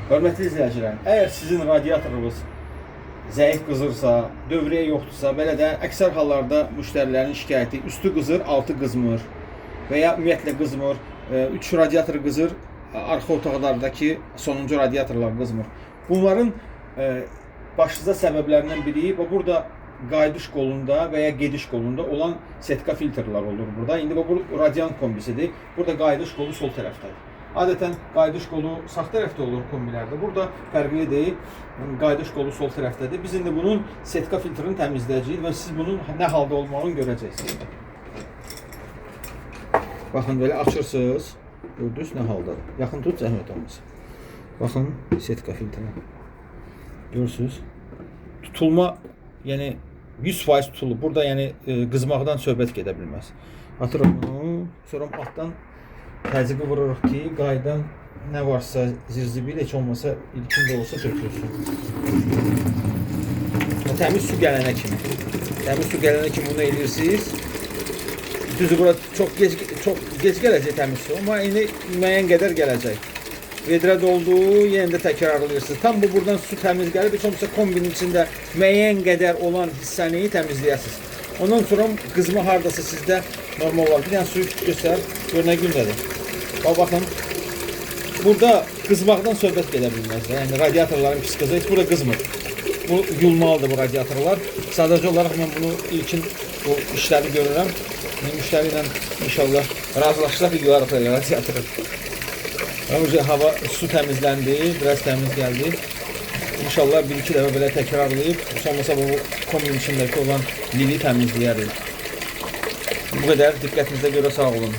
Hörmətli izləyicilərim, əgər sizin radiatorunuz zəif qızırsa, dövrəyə yoxdursa, belə də əksər hallarda müştərilərin şikayəti üstü qızır, altı qızmır və ya ümumiyyətlə qızmır. 3 radiator qızır, arxa otaqlardakı sonuncu radiatorlar qızmır. Bunların başlıca səbəblərindən biri və burada qayıdış qolunda və ya gediş qolunda olan setka filtrlər olur burada. İndi bu radiant kombisidir. Burada qayıdış qolu sol tərəfdədir. Adətən qayıdış qolu sağ tərəfdə olur kombilərdə. Burada fərqli deyil. Qayıdış qolu sol tərəfdədir. Biz indi bunun setka filtrini təmizləyəcəyik və siz bunun nə halda olmağını görəcəksiniz. Baxın, belə açırsınız. Gördünüz nə haldadır. Yaxın tut, zəhmət olmasın. Baxın, setka filtrini. Görürsünüz. Tutulma, yəni 100% tutulur. Burada yəni qızmaqdan söhbət gedə bilməz. Atırıq bunu, sonra altdan təzyiqi vururuq ki, qaydan nə varsa zirzibil, heç olmasa ilkin də olsa tökülsün. Təmiz su gələnə kimi. Təmiz su gələnə kimi bunu edirsiniz. Düzü bura çox gec gələcək təmiz su, amma indi müəyyən qədər gələcək. Vedrə doldu, yenə də təkrarlayırsınız. Tam bu buradan su təmiz gəlib, heç olmasa kombinin içində müəyyən qədər olan hissəni təmizləyəsiniz. Ondan sonra qızma hardasa sizdə normal olar. Bir dənə suyu göstər, gör nə gündədir. Baxın, burada qızmaqdan söhbət gedə bilməz. Yəni radiatorların pis qızı heç burada qızmır. Bu yulmalıdır bu radiatorlar. Sadəcə olaraq mən bunu ilkin bu işləri görürəm. Müştəri ilə inşallah razılaşsaq yuvarıq radiatoru. Hava su təmizləndi, biraz təmiz gəldi. İnşallah 1-2 dəfə belə təkrarlayıb, sonrası bu kombinin içindəki olan lili təmizləyərik. Bu qədər, diqqətinizə görə sağ olun.